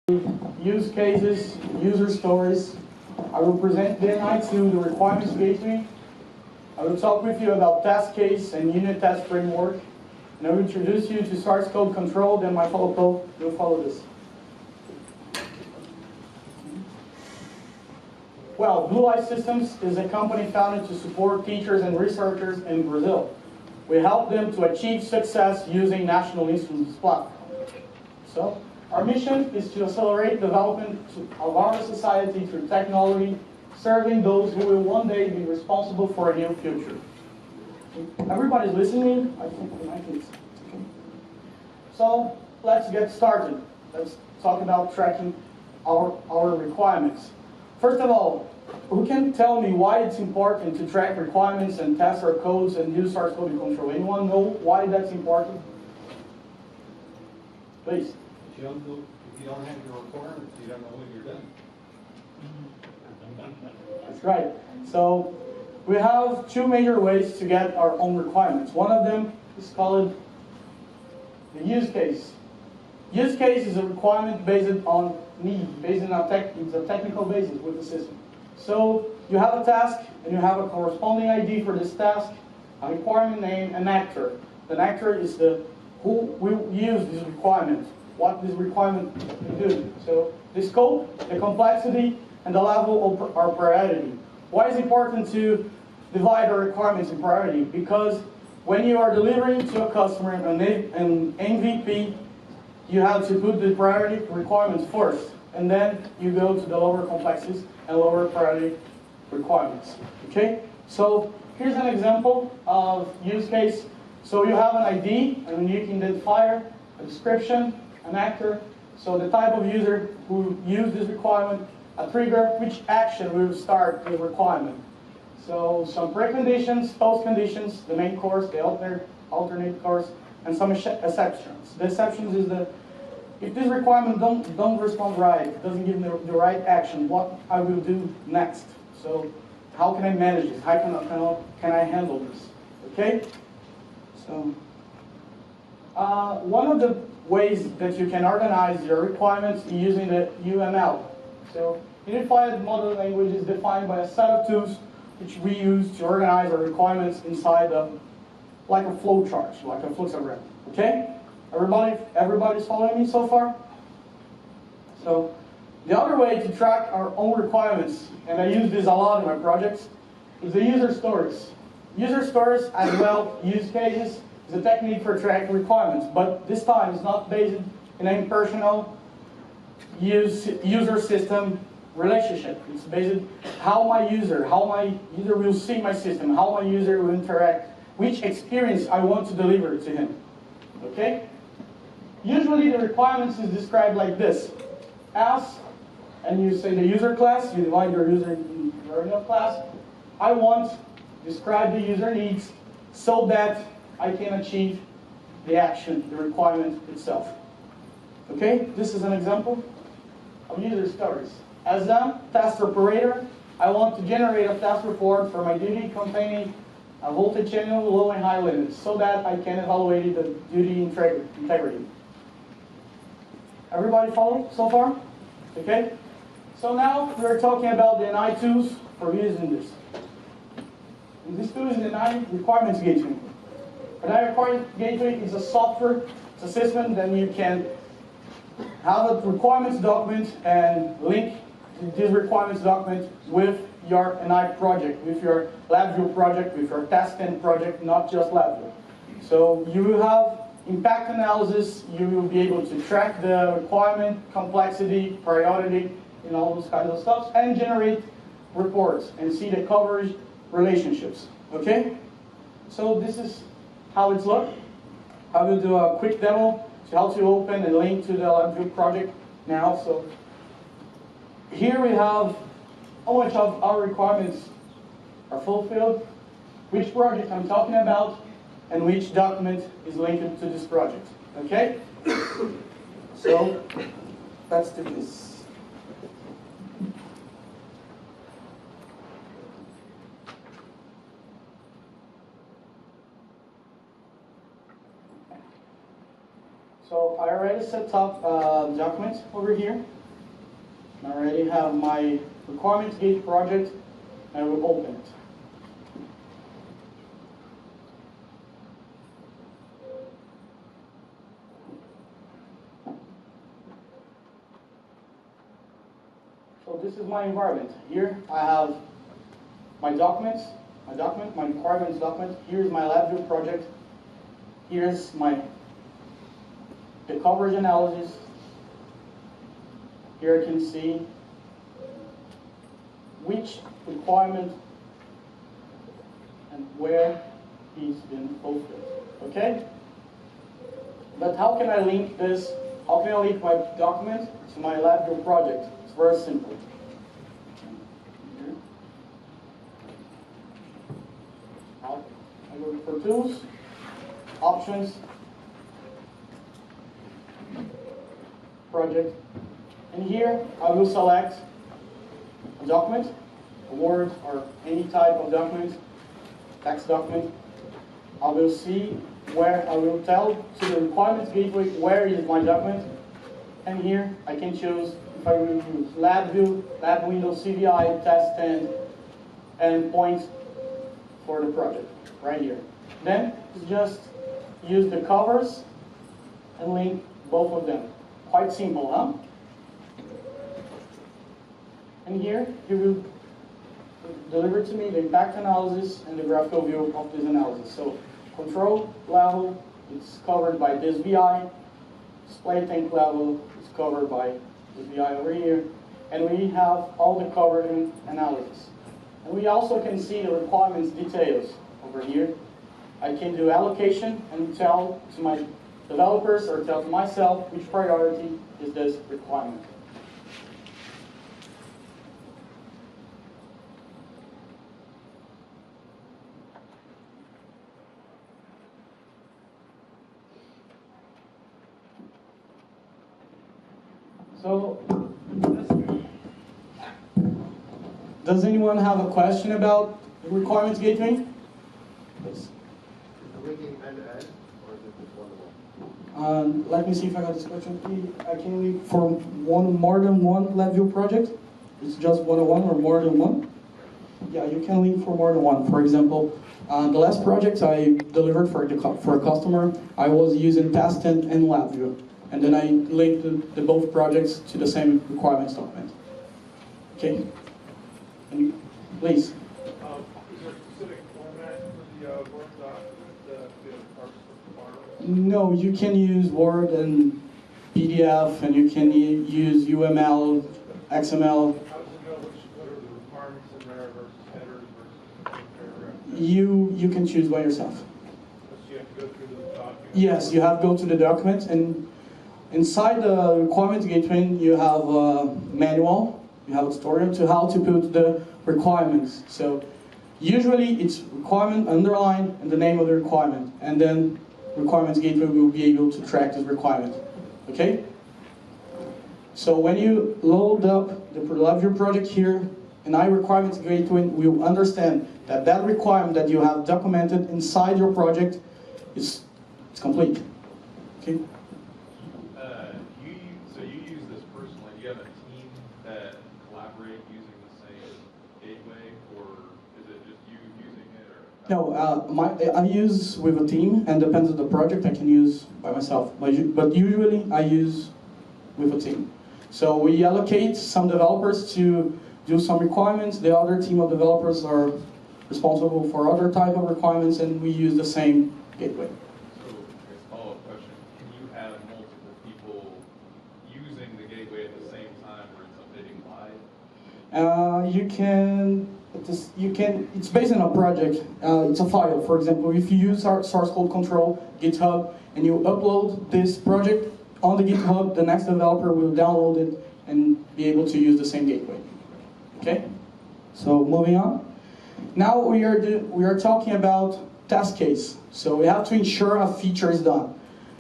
use cases, user stories. I will present then to the requirements gateway. I will talk with you about test case and unit test framework. And I will introduce you to source code control, then my fellow code will follow this. Well, Blue Eye Systems is a company founded to support teachers and researchers in Brazil. We help them to achieve success using National Instruments platform. So, our mission is to accelerate development of our society through technology, serving those who will one day be responsible for a new future. Everybody's listening? I think it's okay. So, let's get started. Let's talk about tracking our requirements. First of all, who can tell me why it's important to track requirements and test our codes and use source code control? Anyone know why that's important? Please. If you don't have your requirements, you don't know when you're done. That's right. So we have two major ways to get our own requirements. One of them is called the use case. Use case is a requirement based on need, based on it's a technical basis with the system. So you have a task and you have a corresponding ID for this task, a requirement name, an actor. The actor is who will use this requirement, what this requirement will do. So the scope, the complexity, and the level of our priority. Why is it important to divide our requirements in priority? Because when you are delivering to a customer an MVP, you have to put the priority requirements first, and then you go to the lower complexities and lower priority requirements. Okay? So here's an example of use case. So you have an ID, a unique identifier, a description, an actor. So the type of user who used this requirement, a trigger, which action will start the requirement. So some preconditions, post-conditions, the main course, the alternate course, and some exceptions. The exceptions is if this requirement don't respond right, doesn't give me the right action, what I will do next. So how can I manage this? How can I handle this? Okay? So one of the ways that you can organize your requirements is using the UML. So Unified Modeling Language is defined by a set of tools which we use to organize our requirements inside of like a flow chart, like a fluxogram. Okay? Everybody's following me so far? So the other way to track our own requirements, and I use this a lot in my projects, is the user stories. User stories as well, use cases, is a technique for tracking requirements, but this time it's not based in an impersonal user system relationship. It's based on how my user will see my system, how my user will interact, which experience I want to deliver to him. Okay? Usually the requirements is described like this. As, and you say the user class, you divide your user in variable class. I want to describe the user needs so that I can achieve the action, the requirement itself. Okay? This is an example of user stories. As a test operator, I want to generate a test report for my duty containing a voltage channel, low and high limits, so that I can evaluate the duty integrity. Everybody follow so far? Okay? So now we're talking about the NI tools for using this. And this tool is the NI Requirements Gateway. The NI Requirements Gateway is a software, it's a system that you can have a requirements document and link this requirements document with your NI project, with your LabVIEW project, with your test-end project, not just LabVIEW. So you will have impact analysis, you will be able to track the requirement, complexity, priority, and all those kinds of stuff, and generate reports and see the coverage relationships. Okay? So this is how it's looked. I will do a quick demo to help you open and link to the LabVIEW project now. So here we have how much of our requirements are fulfilled, which project I'm talking about, and which document is linked to this project. Okay? So let's do this. So I already already set up a document over here. I already have my requirements gate project, and I will open it. So this is my environment. Here I have my documents, my requirements document. Here's my LabVIEW project. Here's the coverage analysis. Here I can see which requirement and where it's been posted. Okay? But how can I link this? How can I link my document to my LabVIEW project? It's very simple. Here. I go for tools, options, project, and here I will select a document, a Word or any type of document, text document. I will see where I will tell to the requirements gateway where is my document, and here I can choose if I will use LabVIEW, Lab Window, CVI, Test and points for the project right here. Then just use the covers and link both of them. Quite simple, huh? And here he will deliver to me the impact analysis and the graphical view of this analysis. So control level is covered by this VI, display tank level is covered by this VI over here, and we have all the coverage analysis. And we also can see the requirements details over here. I can do allocation and tell to my developers or tell to myself which priority is this requirement. So, does anyone have a question about the requirements gateway? Please. Is the linking end-to-end, or is it just one-to-one? Let me see if I got this question. I can link for more than one LabVIEW project. It's just one-on-one or more than one. Yeah, you can link for more than one. For example, the last project I delivered for a customer, I was using Test and LabVIEW. And then I linked the both projects to the same requirements document. Okay? Please. Is there a specific format for the Word document that the parts require? No, you can use Word and PDF, and you can use UML, XML. How does it know what are the requirements in there versus headers versus paragraphs? You can choose by yourself. So you have to go through the document? Yes, you have to go to the document, and inside the requirements gateway, you have a manual, you have a tutorial to how to put the requirements. So usually it's requirement underline and the name of the requirement, and then requirements gateway will be able to track this requirement. Okay? So when you load up the LabVIEW project here, an requirements gateway will understand that that requirement that you have documented inside your project is complete. Okay? So you use this personally. Do you have a team that collaborate using the same gateway, or is it just you using it? Or No, I use with a team, and depends on the project. I can use by myself, but usually I use with a team. So we allocate some developers to do some requirements. The other team of developers are responsible for other type of requirements, and we use the same gateway. So, I guess follow-up question: can you have multiple people using the gateway at the same time, where it's updating live? You can. It's based on a project. It's a file. For example, if you use our source code control GitHub and you upload this project on the GitHub, the next developer will download it and be able to use the same gateway. Okay. So moving on. Now we are talking about test case. So we have to ensure a feature is done.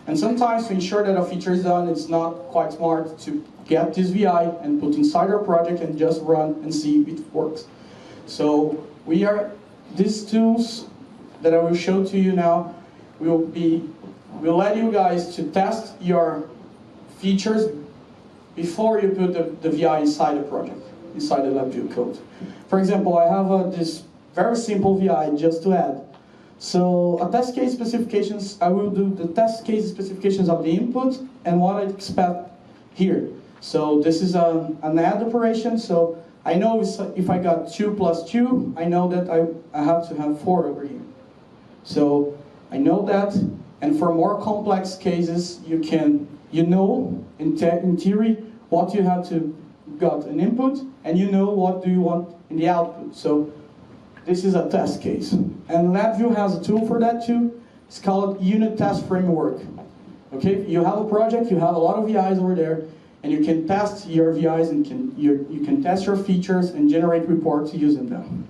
And sometimes to ensure that a feature is done, it's not quite smart to get this VI and put inside our project and just run and see if it works. So these tools that I will show to you now will let you guys to test your features before you put the VI inside the project, inside the LabVIEW code. For example, I have this very simple VI just to add. So a test case specifications, I will do the test case specifications of the input and what I expect here. So this is an add operation, so I know if I got 2 plus 2, I know that I have to have 4 over here. So I know that, and for more complex cases, you know in theory what you have to got an input, and you know what do you want in the output. So this is a test case. And LabVIEW has a tool for that too. It's called Unit Test Framework. Okay, you have a project, you have a lot of VIs over there, and you can test your VIs and you can test your features and generate reports using them.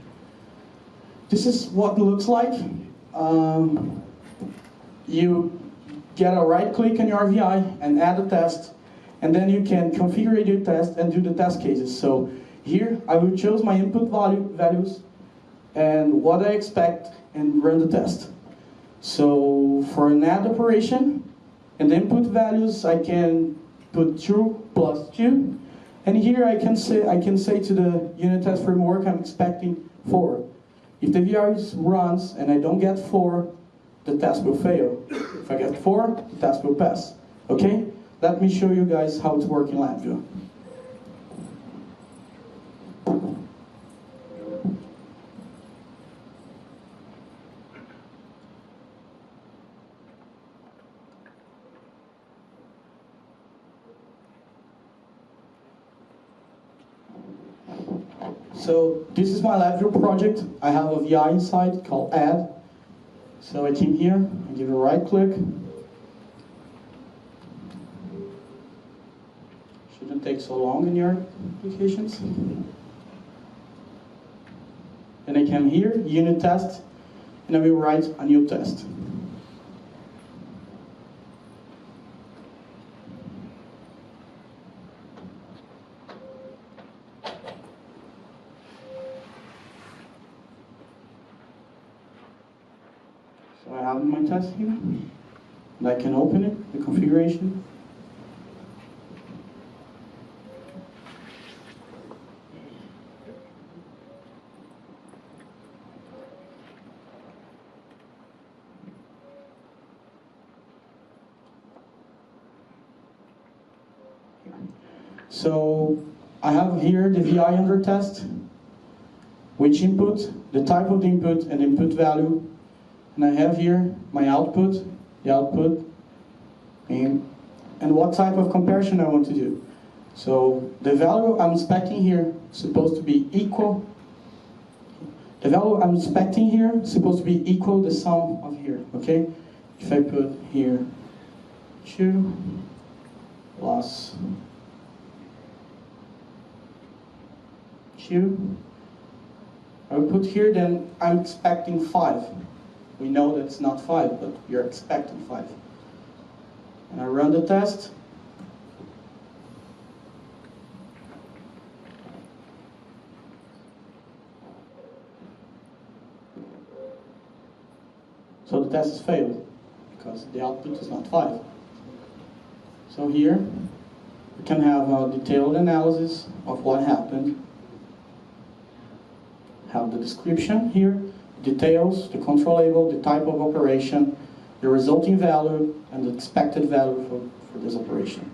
This is what it looks like. You get a right click on your VI and add a test, and then you can configure your test and do the test cases. So here I will choose my input values and what I expect and run the test. So for an add operation and the input values, I can put 2 plus 2, and here I can say to the unit test framework I'm expecting 4. If the VI runs and I don't get 4, the test will fail. If I get 4, the test will pass. Okay? Let me show you guys how it works in LabVIEW. So this is my LabVIEW project. I have a VI inside called add. So I came here, I give a right click. Shouldn't take so long in your applications. Then I come here, unit test, and I will write a new test. So I have my test here, and I can open it, the configuration. So I have here the VI under test, which input, the type of the input, and input value. And I have here my output, the output, and what type of comparison I want to do. So the value I'm expecting here is supposed to be equal. The value I'm expecting here is supposed to be equal the sum of here, okay? If I put here 2 plus 2, I will put here, then I'm expecting 5. We know that it's not 5, but you're expecting 5. And I run the test. So the test has failed, because the output is not 5. So here, we can have a detailed analysis of what happened. Have the description here, details, the control label, the type of operation, the resulting value, and the expected value for this operation.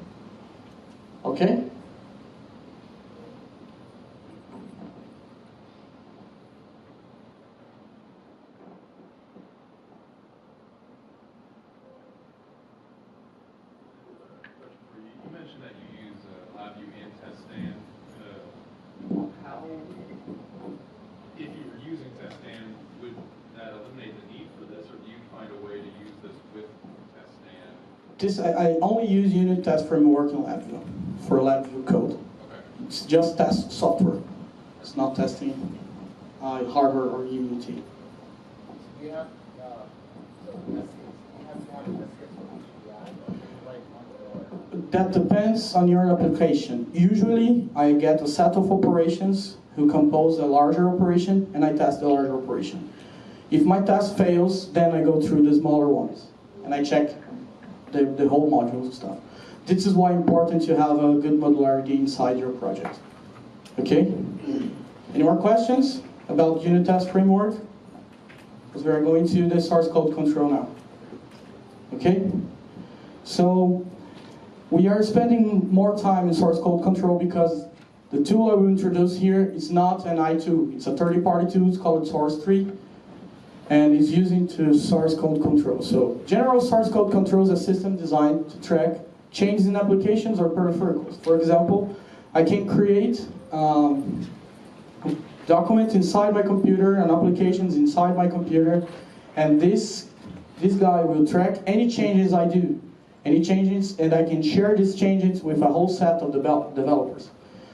Okay? You mentioned that you use LabVIEW and TestStand. How, if you were using TestStand, would that eliminate the need for this, or do you find a way to use this with TestStand? I only use unit test framework in LabVIEW for LabVIEW code. Okay. It's just test software. It's not testing hardware or UUT. Do you have, so test case, you have to have a test case for each VI, or can you write one or? That depends on your application. Usually, I get a set of operations who compose a larger operation, and I test the larger operation. If my test fails, then I go through the smaller ones, and I check the whole module and stuff. this is why it's important to have a good modularity inside your project. Okay? Any more questions about unit test framework? Because we are going to the source code control now. Okay? So we are spending more time in source code control because the tool I will introduce here is not an I2. It's a third-party tool. It's called Source3. And it's using to source code control. So general source code control is a system designed to track changes in applications or peripherals. For example, I can create documents inside my computer and applications inside my computer, and this guy will track any changes I do, any changes, and I can share these changes with a whole set of developers.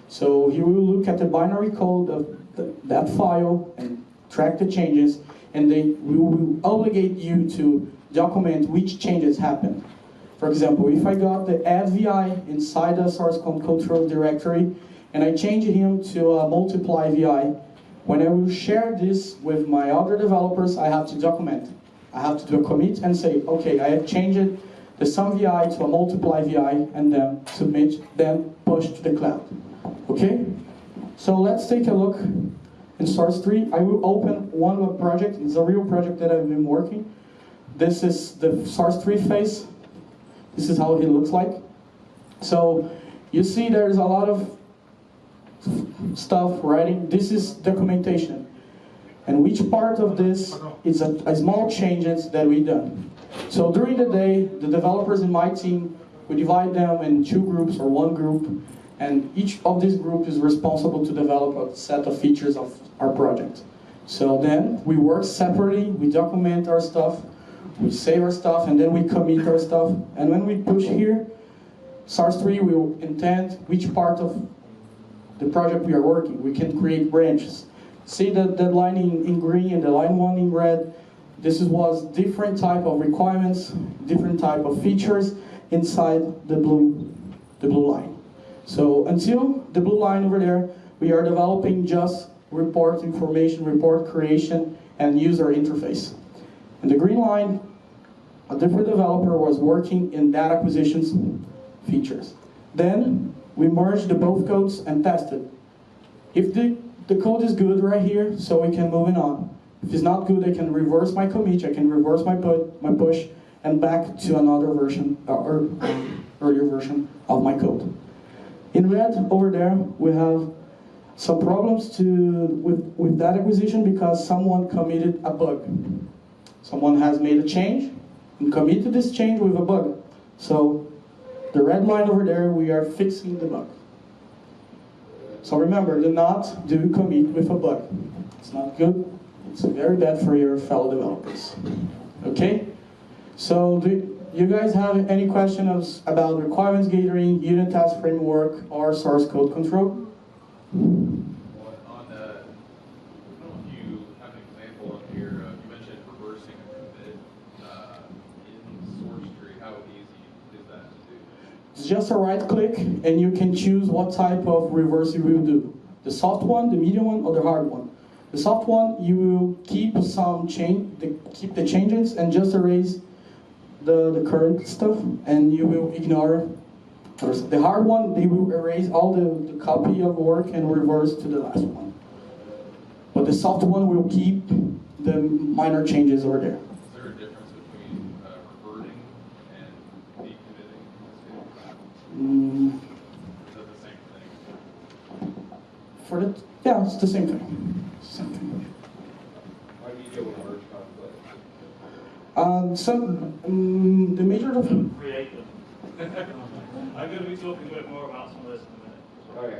So he will look at the binary code of that file and track the changes, and they will obligate you to document which changes happened. For example, if I got the add VI inside the source code control directory, and I change him to a multiply VI, when I will share this with my other developers, I have to document. I have to do a commit and say, okay, I have changed the sum VI to a multiply VI, and then submit, then push to the cloud. Okay? So let's take a look in Source3. I will open one web project. It's a real project that I've been working. This is the Source3 phase. This is how it looks like. So you see there's a lot of stuff writing. This is documentation. And which part of this is a small changes that we done. So during the day, the developers in my team, we divide them in two groups or one group, and each of these groups is responsible to develop a set of features of our project. So then we work separately, we document our stuff, we save our stuff, and then we commit our stuff. And when we push here, Source3 will intend which part of the project we are working. We can create branches. See the line in green and the line 1 in red? This was different type of requirements, different type of features inside the blue line. So until the blue line over there, we are developing just report information, report creation, and user interface. And the green line, a different developer was working in data acquisitions features. Then we merged the both codes and tested. If the code is good right here, so we can move it on. If it's not good, I can reverse my commit, I can reverse my push, and back to another version, or earlier version of my code. In red, over there, we have some problems with data acquisition because someone committed a bug. Someone has made a change and committed this change with a bug. So the red line over there, we are fixing the bug. So remember, do not do commit with a bug. It's not good. It's very bad for your fellow developers. Okay? So do you guys have any questions about requirements gathering, unit test framework, or source code control? Well, I don't know if you have an example up here. You mentioned reversing a commit in Source3. How easy is that to do? It's just a right click, and you can choose what type of reverse you will do. The soft one, the medium one, or the hard one. The soft one, you will keep some keep the changes and just erase the current stuff, and you will ignore the hard one. They will erase all the copy of work and reverse to the last one. But the soft one will keep the minor changes over there. Is there a difference between reverting and decommitting? Is that the same thing? Yeah, it's the same thing. Same thing. How do you deal with merge conflict? The major Create them. I'm going to be talking a bit more about some of this in a minute. Okay.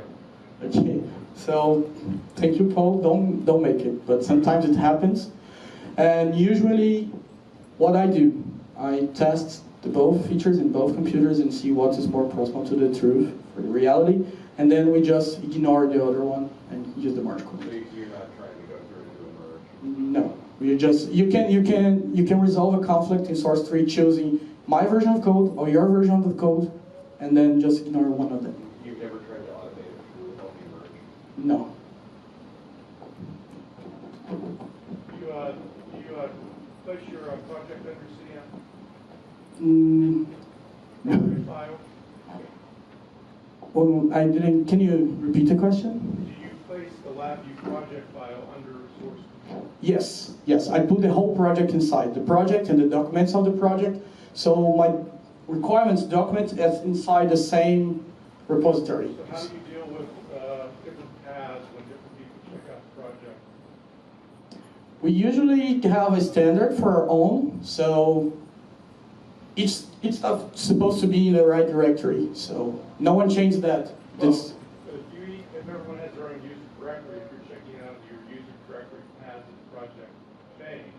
Okay, so thank you, Paul. Don't make it, but sometimes it happens. And usually, what I do, I test both features in both computers and see what is more proximal to the truth, for the reality, and then we just ignore the other one and use the merge code. So you're not trying to go through and do a merge? No, we just you can resolve a conflict in Source3 choosing my version of code or your version of the code, and then just ignore one of them. You've never tried to automate it through helping merge? No. You place your project under CM, Mm, your file. Well, I didn't. Can you repeat the question? Do you place the LabVIEW project file under source control? Yes, yes. I put the whole project inside the project and the documents of the project. So my requirements document is inside the same repository. So how do you deal with different paths when different people check out the project? We usually have a standard for our own, so each stuff supposed to be in the right directory. So no one changed that. Well, This, if everyone has their own user directory, if you're checking out your user directory paths of the project change,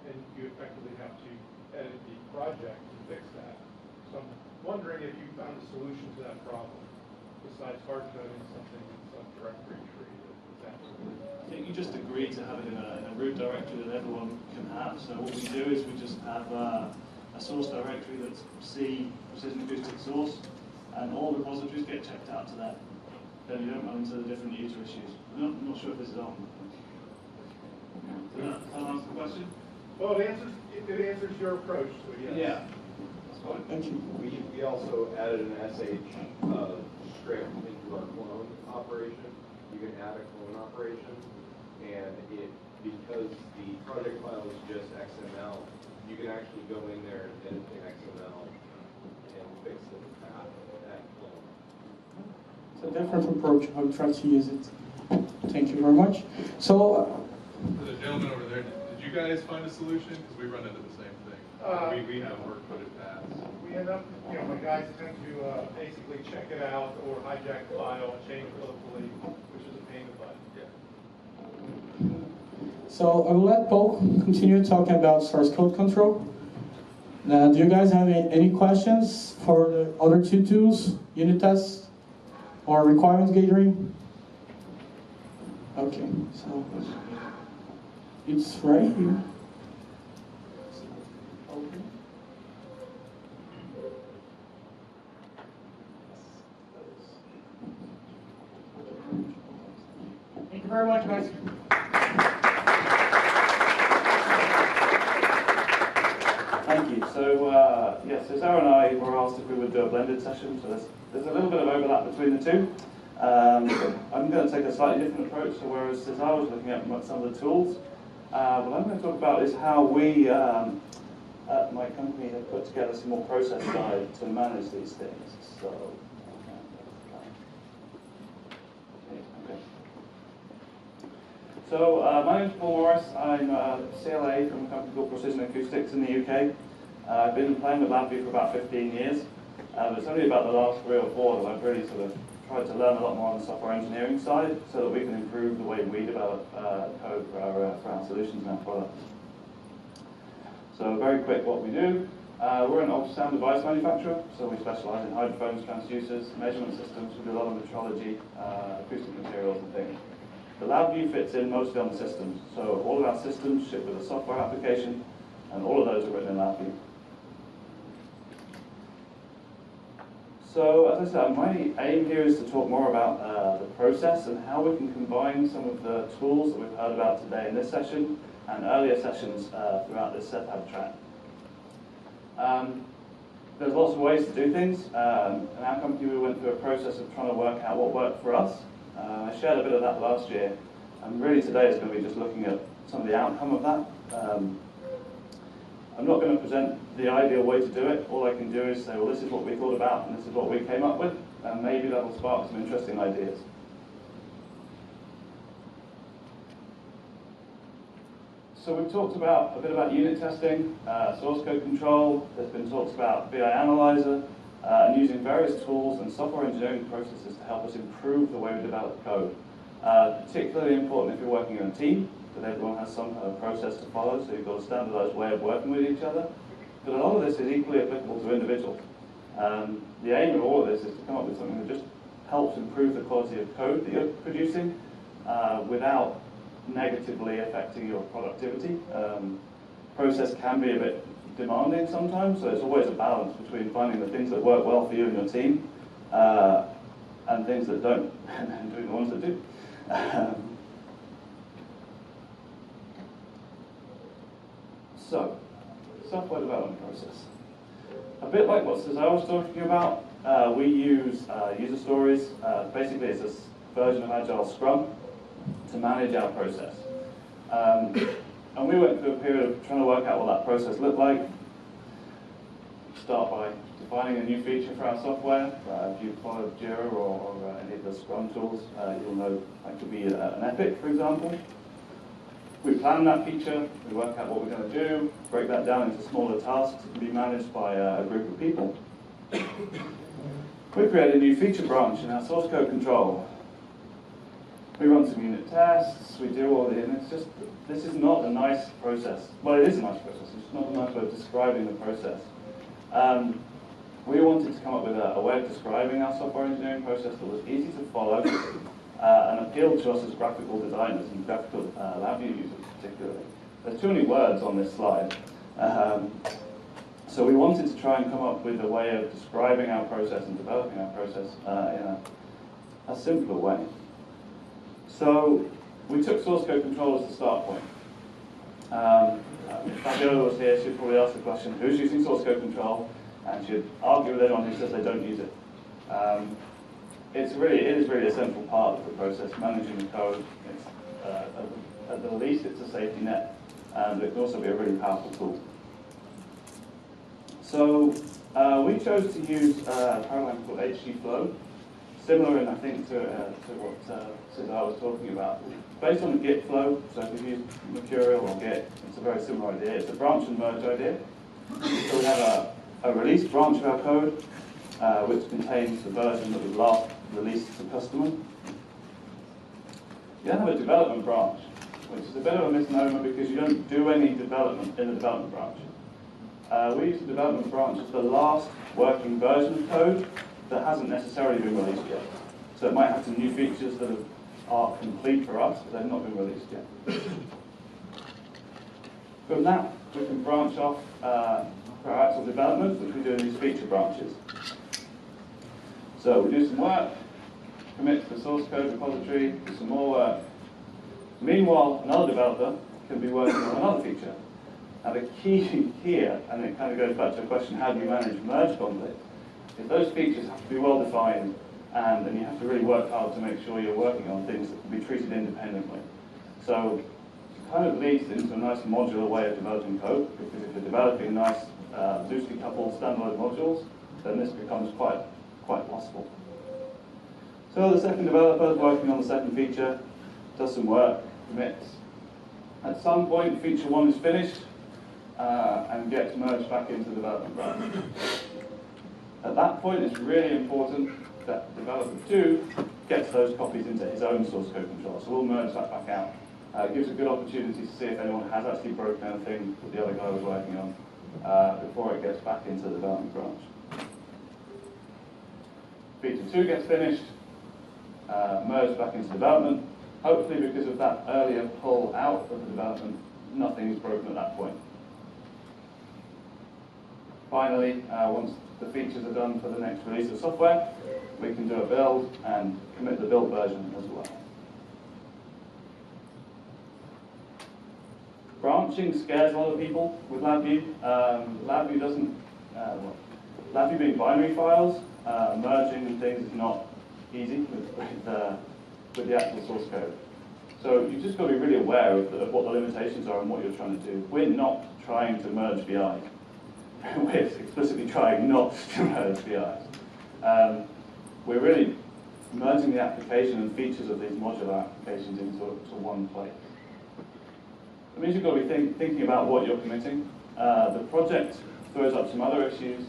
and you effectively have to edit the project to fix that. So I'm wondering if you found a solution to that problem, besides hard coding something in some directory tree that's absolutely. I think you just agree to have it in a root directory that everyone can have. So what we do is we just have a source directory that's C precision acoustic source, and all repositories get checked out to that. Then you don't run into the different user issues. I'm not sure if this is on. Does that answer the question? Well, it answers your approach, so yes. Yeah. That's fine. thank you. We also added an SH script into our clone operation. You can add a clone operation, and because the project file is just XML, you can actually go in there and edit the XML and fix the path of that clone. It's a different approach. I'll try to use it. Thank you very much. So, For the gentleman over there, did you guys find a solution? Because we run into the same thing. We have hard-coded paths. We end up, my guys tend to basically check it out or hijack the file and change it locally, which is a pain in the butt. so I will let Paul continue talking about source code control. Now, do you guys have any questions for the other two tools, unit tests or requirements gathering? Okay, so it's right here. Thank you very much, guys. Thank you. So, yes, Cesar and I were asked if we would do a blended session, so there's a little bit of overlap between the two. I'm going to take a slightly different approach, so whereas Cesar was looking at some of the tools, what I'm going to talk about is how we, at my company, have put together some more process guide to manage these things. So, okay. So my name's Paul Morris. I'm a CLA from a company called Precision Acoustics in the UK. I've been playing with LabVIEW for about 15 years. But it's only about the last 3 or 4 that I've really sort of tried to learn a lot more on the software engineering side so that we can improve the way we develop code for our solutions and our products. So very quick what we do. We're an ultrasound device manufacturer, so we specialize in hydrophones, transducers, measurement systems. We do a lot of metrology, acoustic materials and things. The LabVIEW fits in mostly on the systems. So all of our systems ship with a software application, and all of those are written in LabVIEW. So, as I said, my aim here is to talk more about the process and how we can combine some of the tools that we've heard about today in this session and earlier sessions throughout this CEPAB track. There's lots of ways to do things. In our company, we went through a process of trying to work out what worked for us. I shared a bit of that last year, and really today is going to be just looking at some of the outcome of that. I'm not going to present the ideal way to do it. All I can do is say, well, this is what we thought about, and this is what we came up with, and maybe that will spark some interesting ideas. So we've talked a bit about unit testing, source code control. There's been talks about BI Analyzer, and using various tools and software engineering processes to help us improve the way we develop code. Particularly important if you're working in a team, that everyone has some kind of process to follow, so you've got a standardized way of working with each other. But a lot of this is equally applicable to individuals. The aim of all of this is to come up with something that just helps improve the quality of code that you're producing without negatively affecting your productivity. Process can be a bit demanding sometimes, so it's always a balance between finding the things that work well for you and your team and things that don't, and doing the ones that do. So, software development process. A bit like what Cesar was talking about, we use user stories. Basically, it's a version of Agile Scrum to manage our process. And we went through a period of trying to work out what that process looked like. Start by defining a new feature for our software. If you followed Jira or any of the Scrum tools, you'll know that could be an epic, for example. We plan that feature, we work out what we're going to do, break that down into smaller tasks that can be managed by a group of people. We create a new feature branch in our source code control. We run some unit tests, we do all the, and it's just, this is not a nice process. Well, it is a nice process, it's just not a nice way of describing the process. We wanted to come up with a way of describing our software engineering process that was easy to follow and appealed to us as graphical designers and graphical LabVIEW users particularly. There's too many words on this slide. So we wanted to try and come up with a way of describing our process and developing our process in a simpler way. So we took source code control as the start point. If Fabiola was here, she'd probably ask the question, who's using source code control? And she'd argue with anyone who says they don't use it. It is really a central part of the process, managing the code. It's, at the least, it's a safety net, and it can also be a really powerful tool. So we chose to use a program called HGFlow, similar, I think, to what Cesar was talking about. Based on the Git flow, so if you use Mercurial or Git, it's a very similar idea. It's a branch and merge idea. So we have a release branch of our code, which contains the version that was last released to customer. You then have a development branch, which is a bit of a misnomer because you don't do any development in the development branch. We use the development branch as the last working version of code that hasn't necessarily been released yet. So it might have some new features that are complete for us, but they've not been released yet. From that, we can branch off for our actual development, which we do in these feature branches. So we do some work, commit to the source code repository, do some more work. Meanwhile, another developer can be working on another feature. Now the key here, and it kind of goes back to the question, how do you manage merge conflict, is those features have to be well defined, and you have to really work hard to make sure you're working on things that can be treated independently. So it kind of leads into a nice modular way of developing code, because if you're developing nice, loosely coupled standalone modules, then this becomes quite possible. So the second developer is working on the second feature, does some work, commits. At some point, feature one is finished and gets merged back into the development branch. At that point, it's really important that developer 2 gets those copies into his own source code control. So we'll merge that back out. It gives a good opportunity to see if anyone has actually broken anything that the other guy was working on before it gets back into the development branch. Feature 2 gets finished, merged back into development. Hopefully, because of that earlier pull out of the development, nothing is broken at that point. Finally, once the features are done for the next release of software, we can do a build and commit the built version as well. Branching scares a lot of people with LabVIEW. LabVIEw doesn't, LabVIEw being binary files, merging and things is not easy with the actual source code. So you've just got to be really aware of what the limitations are and what you're trying to do. We're not trying to merge VIs. We're explicitly trying not to merge VIs. We're really merging the application and features of these modular applications into one place. It means you've got to be thinking about what you're committing. The project throws up some other issues.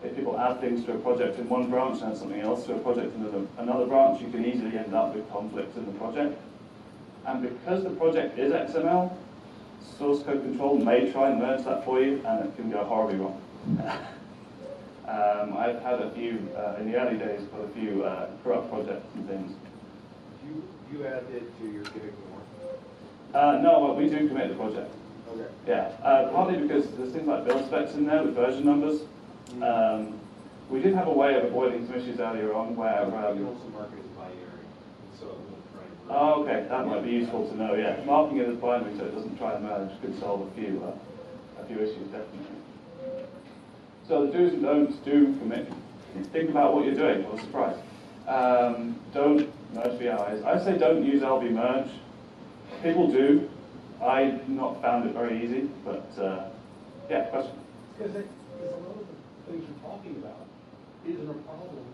If people add things to a project in one branch and add something else to a project in another branch, you can easily end up with conflicts in the project. And because the project is XML, source code control may try and merge that for you, and it can go horribly wrong. I've had a few, in the early days, got a few corrupt projects and things. You add it to your Git No, well, we do commit the project. Okay. Yeah, partly because there's things like build specs in there with version numbers. We did have a way of avoiding some issues earlier on where... you can also mark it as binary, so it won't try and merge. Oh, okay, that might be useful to know, yeah. Marking it as binary so it doesn't try and merge could solve a few issues, definitely. So the do's and don'ts do commit think about what you're doing. What a surprise. Don't merge VIs. I say don't use LV merge. People do. I've not found it very easy, but yeah, question? Because a lot of the things you're talking about isn't a problem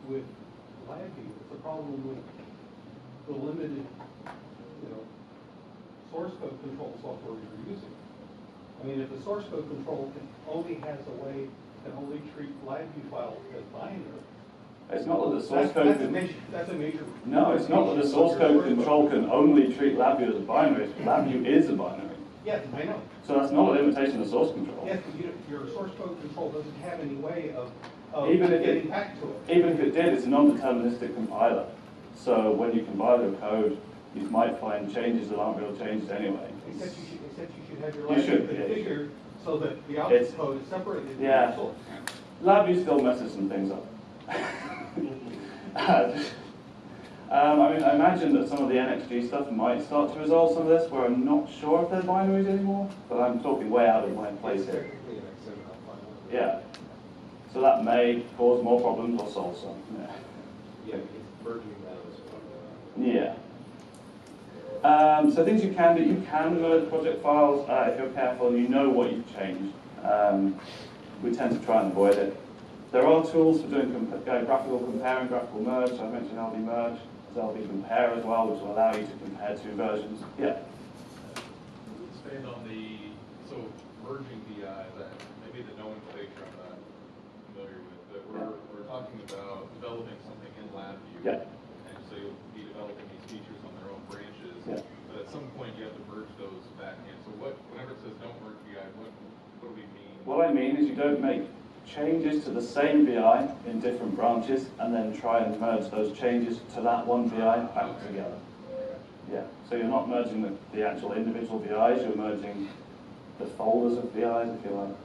with lagging. It's a problem with the limited, source code control software you're using. I mean, if the source code control only treat LabVIEW files as binary. It's not that the source code that's a major. No, it's not that the source code control can only treat LabVIEW as a binary. LabVIEW is a binary. Yes, I know. So that's not a limitation of source control. Yes, but your source code control doesn't have any way of Even if getting back to it. Even if it did, it's a non-deterministic compiler. So when you compile your code, you might find changes that aren't real changes anyway. Except you should have your You should, LabVIEW yeah. configured so that the output code is separated from Yeah. the source. LabVIEW still messes some things up. I mean, I imagine that some of the NXG stuff might start to resolve some of this, where I'm not sure if they're binaries anymore, but I'm talking way out of my place here. Technically an XML file. Yeah. So that may cause more problems or solve some. Yeah, it's merging that as well. Yeah. So things you can do, you can merge project files if you're careful and you know what you've changed. We tend to try and avoid it. There are tools for doing graphical compare and graphical merge. So I mentioned LV merge. There's LV compare as well, which will allow you to compare two versions. Yeah. Expand on so merging VI, that maybe the nomenclature I'm not familiar with, but we're talking about developing something in LabVIEW. Yeah. And so you'll be developing these features on their own branches. Yeah. But at some point you have to merge those back in. So whenever it says don't merge VI, what do we mean? What I mean is you don't make changes to the same VI in different branches and then try and merge those changes to that one VI back together. Yeah, so you're not merging the actual individual VIs, you're merging the folders of VIs, if you like.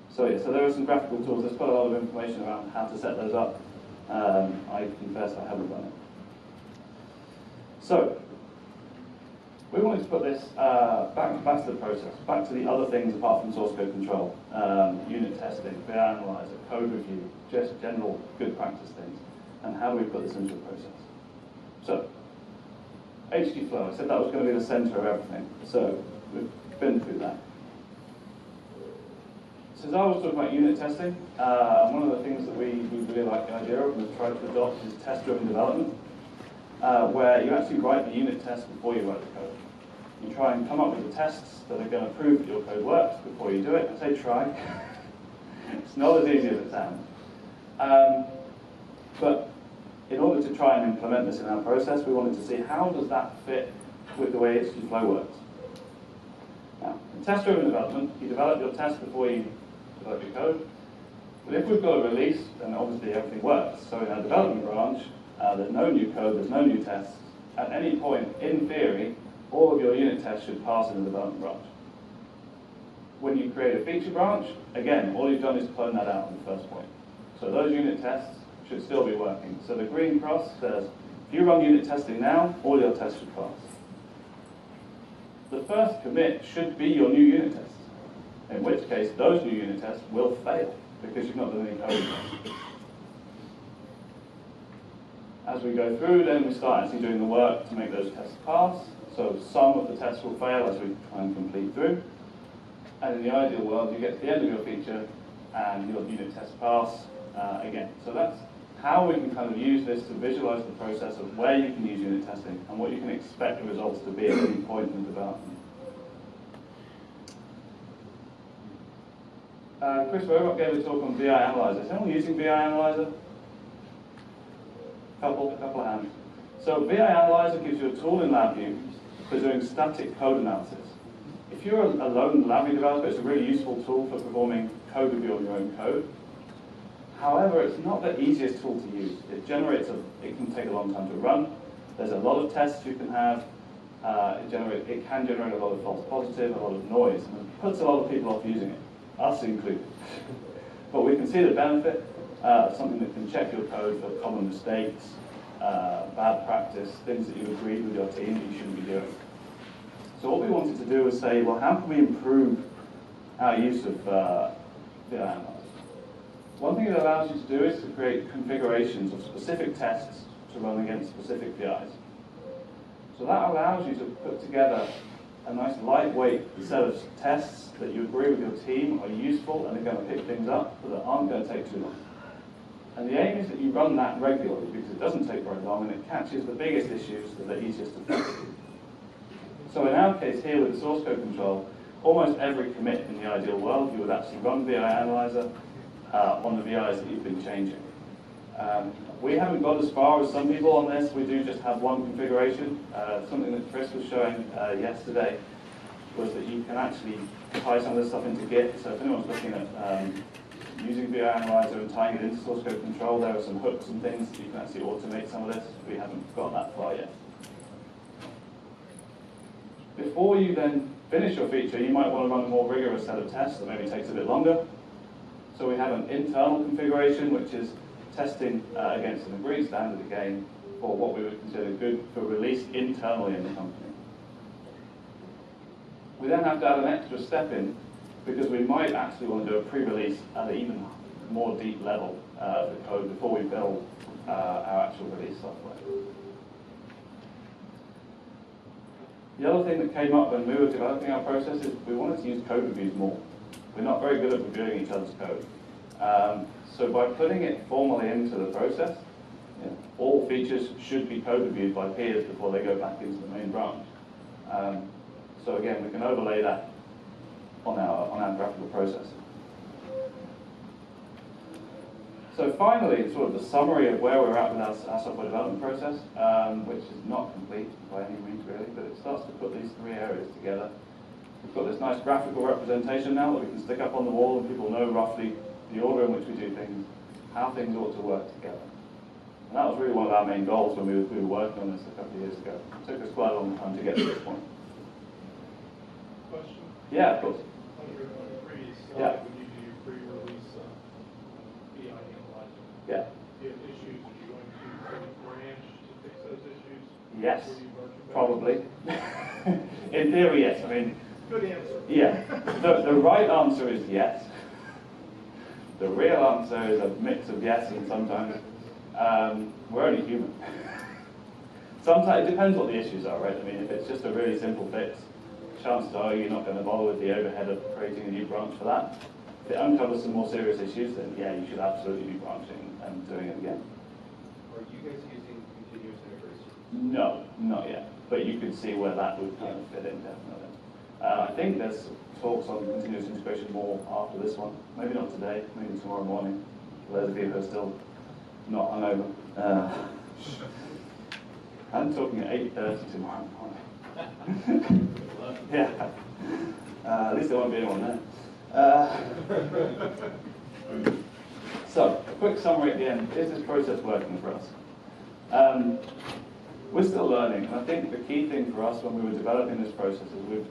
So yeah, so there are some graphical tools. There's quite a lot of information around how to set those up. I confess I haven't done it. So, we wanted to put this back to the process, back to the other things apart from source code control, unit testing, VI analyzer, code review, just general good practice things. And how do we put this into a process? So, HT flow, I said that was going to be the center of everything. So, we've been through that. Cesar was talking about unit testing, and one of the things that we really like the idea of and have tried to adopt is test-driven development, where you actually write the unit test before you write the code. You try and come up with the tests that are going to prove that your code works before you do it. I say try. It's not as easy as it sounds. But in order to try and implement this in our process, we wanted to see how does that fit with the way HT flow works. Now, in test-driven development, you develop your test before you develop your code. But if we've got a release, then obviously everything works. So in our development branch, there's no new code, there's no new tests. At any point, in theory, all of your unit tests should pass in the development branch. When you create a feature branch, again, all you've done is clone that out on the first point. So those unit tests should still be working. So the green cross says, if you run unit testing now, all your tests should pass. The first commit should be your new unit tests, in which case those new unit tests will fail because you've not done any code. As we go through, then we start actually doing the work to make those tests pass. So some of the tests will fail as we try and complete through. And in the ideal world, you get to the end of your feature and your unit tests pass again. So that's how we can kind of use this to visualize the process of where you can use unit testing and what you can expect the results to be at any point in the development. Chris Robot gave a talk on VI Analyzer. Is anyone using VI Analyzer? Couple of hands. So VI Analyzer gives you a tool in LabVIEW for doing static code analysis. If you're a lone LabVIEW developer, it's a really useful tool for performing code review on your own code. However, it's not the easiest tool to use. It can take a long time to run. There's a lot of tests you can have. It can generate a lot of false positive, a lot of noise, and it puts a lot of people off using it, us included. But we can see the benefit of something that can check your code for common mistakes, bad practice, things that you've agreed with your team that you shouldn't be doing. So what we wanted to do was say, well, how can we improve our use of VI Analyzer. One thing it allows you to do is to create configurations of specific tests to run against specific VIs. So that allows you to put together a nice lightweight set of tests that you agree with your team are useful and are going to pick things up, but that aren't going to take too long. And the aim is that you run that regularly because it doesn't take very long and it catches the biggest issues that are easiest to fix. So in our case here with source code control, almost every commit in the ideal world, you would actually run VI Analyzer on the VIs that you've been changing. We haven't got as far as some people on this. We do just have one configuration. Something that Chris was showing yesterday was that you can actually tie some of this stuff into Git. So if anyone's looking at using VI Analyzer and tying it into source code control, there are some hooks and things that you can actually automate some of this. We haven't got that far yet. Before you then finish your feature, you might want to run a more rigorous set of tests that maybe takes a bit longer. So we have an internal configuration, which is testing against an agreed standard again for what we would consider good for release internally in the company. We then have to add an extra step in because we might actually want to do a pre-release at an even more deep level of the code before we build our actual release software. The other thing that came up when we were developing our process is we wanted to use code reviews more. We're not very good at reviewing each other's code. So by putting it formally into the process, all features should be code reviewed by peers before they go back into the main branch. So again, we can overlay that on our graphical process. So finally, sort of the summary of where we're at with our software development process, which is not complete by any means really, but it starts to put these three areas together. We've got this nice graphical representation now that we can stick up on the wall and people know roughly the order in which we do things, how things ought to work together. And that was really one of our main goals when we were working on this a couple of years ago. It took us quite a long time to get to this point. Question? Yeah, of course. On your previous Yeah. slide, when you do your pre-release VI Analyzer, Yeah. do you have issues? Are you going to branch to fix those issues? Yes, Before you merge them? probably. In theory, yes. I mean, Good answer. yeah. The right answer is yes. The real answer is a mix of yes and sometimes. We're only human. Sometimes it depends what the issues are, right? I mean, if it's just a really simple fix, chances are you're not going to bother with the overhead of creating a new branch for that. If it uncovers some more serious issues, then yeah, you should absolutely be branching and doing it again. Are you guys using continuous integration? No, not yet. But you could see where that would kind of fit in, definitely. I think there's talks on continuous integration more after this one. Maybe not today, maybe tomorrow morning. For those of you who are still not hungover. I'm talking at 8:30 tomorrow morning. Yeah. At least there won't be anyone there. So, a quick summary at the end. Is this process working for us? We're still learning, and I think the key thing for us when we were developing this process is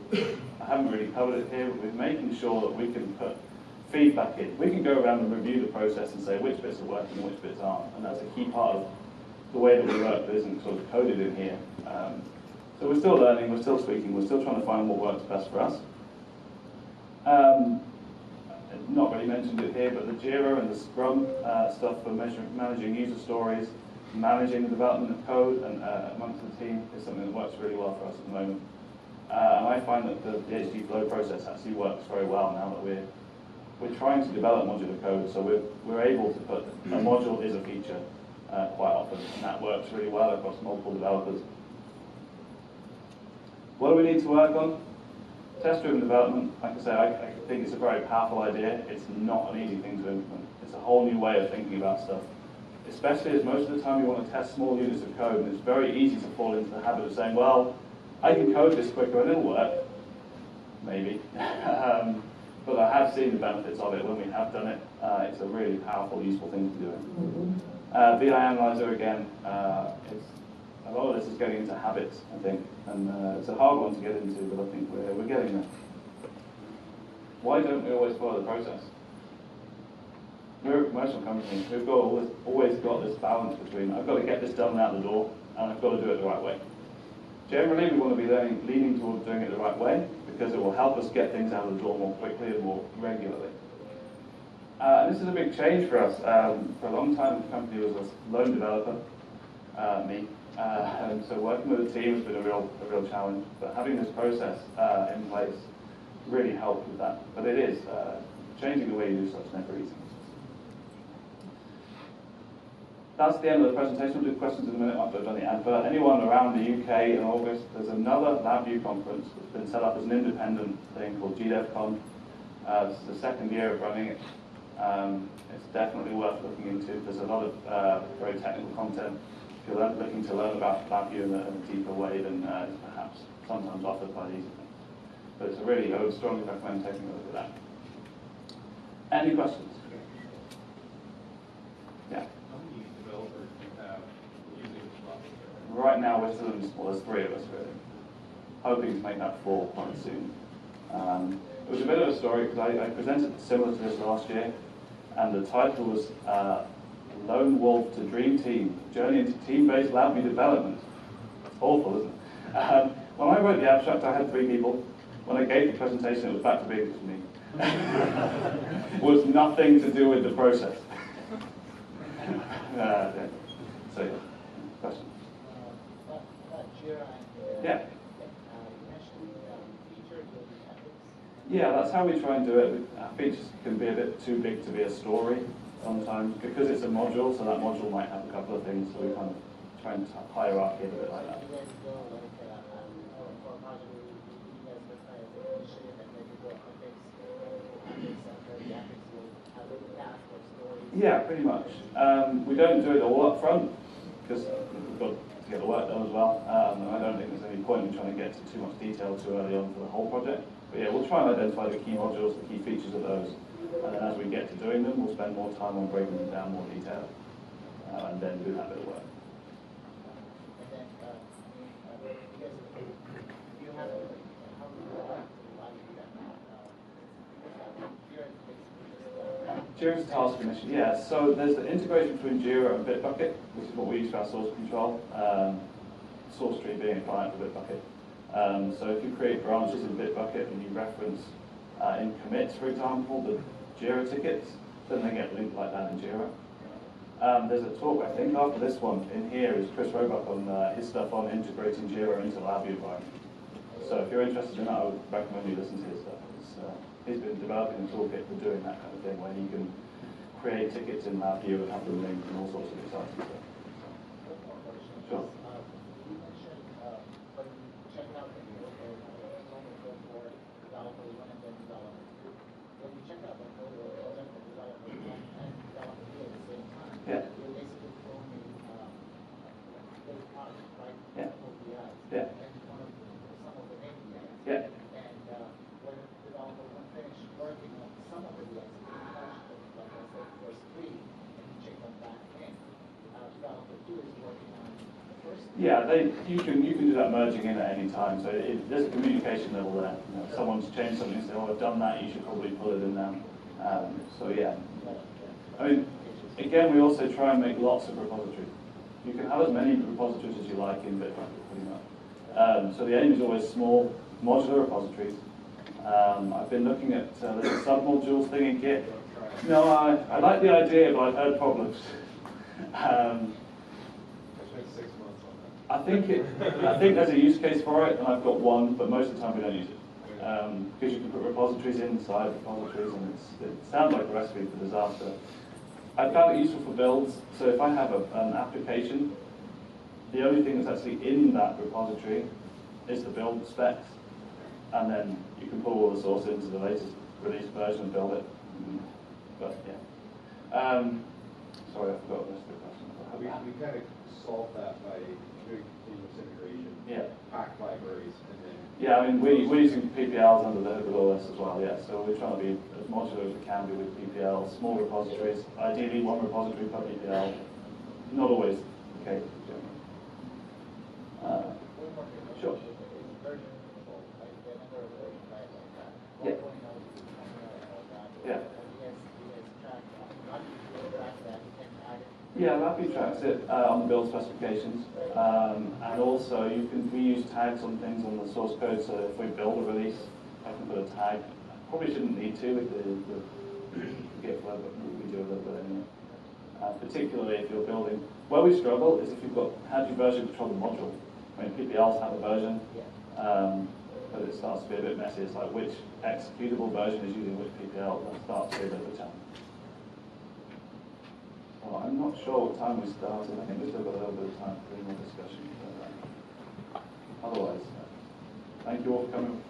I haven't really covered it here, but we're making sure that we can put feedback in. We can go around and review the process and say which bits are working and which bits aren't, and that's a key part of the way that we work that isn't sort of coded in here. So we're still learning, we're still tweaking, we're still trying to find what works best for us. Not really mentioned it here, but the Jira and the Scrum stuff for managing user stories, managing the development of code and amongst the team is something that works really well for us at the moment. And I find that the HD flow process actually works very well now that we're trying to develop modular code, so we're able to put a module is a feature quite often, and that works really well across multiple developers. What do we need to work on? Test-driven development, like I say, I think it's a very powerful idea. It's not an easy thing to implement. It's a whole new way of thinking about stuff. Especially as most of the time you want to test small units of code, and it's very easy to fall into the habit of saying, well, I can code this quicker and it'll work. Maybe. But I have seen the benefits of it when we have done it. It's a really powerful, useful thing to do. VI Analyzer, again, a lot of this is getting into habits, I think, and it's a hard one to get into, but I think we're getting there. Why don't we always follow the process? We're a commercial company. We've got always got this balance between I've got to get this done and out the door, and I've got to do it the right way. Generally, we want to be leaning towards doing it the right way because it will help us get things out of the door more quickly and more regularly. This is a big change for us. For a long time, the company was a lone developer, me. And so working with a team has been a real challenge. But having this process in place really helped with that. But it is changing the way you do stuff is never easy. That's the end of the presentation. We'll do questions in a minute after I've done the advert. Anyone around the UK in August, there's another LabVIEW conference that's been set up as an independent thing called GDevCon. This is the second year of running it. It's definitely worth looking into. There's a lot of very technical content. If you're looking to learn about LabVIEW in a deeper way than is perhaps sometimes offered by these events. But it's I would strongly recommend taking a look at that. Any questions? Yeah. How many developers do you have using this software? Right now we're still in the small, there's 3 of us really. Hoping to make that 4 quite soon. It was a bit of a story because I presented similar to this last year, and the title was Lone Wolf to Dream Team, Journey into Team-Based LabVIEW Development. It's awful, isn't it? When I wrote the abstract, I had 3 people. When I gave the presentation, it was back to being just me. It was nothing to do with the process. Yeah. So, yeah. Question? Jira and Yeah. Yeah, that's how we try and do it. Features can be a bit too big to be a story sometimes because it's a module, so that module might have a couple of things, so we kind of try and hierarchy it a bit like that. Yeah, pretty much. We don't do it all up front because we've got to get the work done as well. And I don't think there's any point in trying to get to too much detail too early on for the whole project. But yeah, we'll try and identify the key modules, the key features of those. And then as we get to doing them, we'll spend more time on breaking them down more detail. And then do that bit of work. Jira's task initiative, yeah. So there's the integration between Jira and Bitbucket, which is what we use for our source control. Source tree being a client for Bitbucket. So if you create branches in Bitbucket and you reference in commits, for example, the Jira tickets, then they get linked like that in Jira. There's a talk, I think, after this one in here is Chris Roebuck on his stuff on integrating Jira into LabVIEW environment. So if you're interested in that, I would recommend you listen to his stuff. He's been developing a toolkit for doing that kind of thing, where you can create tickets in LabVIEW and have them linked and all sorts of exciting stuff. Sure. You mentioned when you check out the code for developers one and then developers. When you check out the code or project for developers one and developers two at the same time, yeah. You're basically forming those projects, right? Yeah. OPIs. Yeah. And some of the APIs. Yeah. And when a developer will finish working on some of the APIs, like I said, first 3, and you check them back in. Developer 2 is working on the first. Yeah, you can do that merging in at any time. So there's a communication level there. You know, if someone's changed something and say, "Oh, I've done that," you should probably pull it in now. So yeah. I mean, again, we also try and make lots of repositories. You can have as many repositories as you like in Bitbucket, pretty much. So the aim is always small, modular repositories. I've been looking at the submodules thing in Git. No, I like the idea, but I've heard problems. I think there's a use case for it, and I've got one, but most of the time we don't use it. Because you can put repositories inside repositories, and it sounds like a recipe for disaster. I found it useful for builds, so if I have an application, the only thing that's actually in that repository is the build specs, and then you can pull all the source into the latest release version and build it. But yeah. Sorry, I forgot the rest of the question. We kind of solved that by doing continuous integration, pack libraries, and then... Yeah, I mean, we're using PPLs under the hood of all this as well, yeah. So we're trying to be as modular as we can be with PPLs, small repositories, ideally 1 repository per PPL. Not always the case. Sure. Yeah. Yeah. Yeah, LabVIEW tracks it on the build specifications, and also we use tags on things on the source code. So if we build a release, I can put a tag. I probably shouldn't need to with the Git flow, but we do a little bit anyway. Particularly if you're building, where we struggle is if you've got, how do you version control the module? I mean, PPLs have a version, but it starts to be a bit messy. It's like which executable version is using which PPL. That starts to be a bit of a challenge. Well, I'm not sure what time we started. I think we've still got a little bit of time for any more discussion. But, otherwise, thank you all for coming.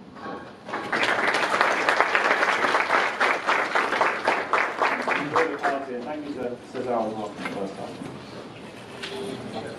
Enjoy the party, and thank you to Cesar as well for the first time.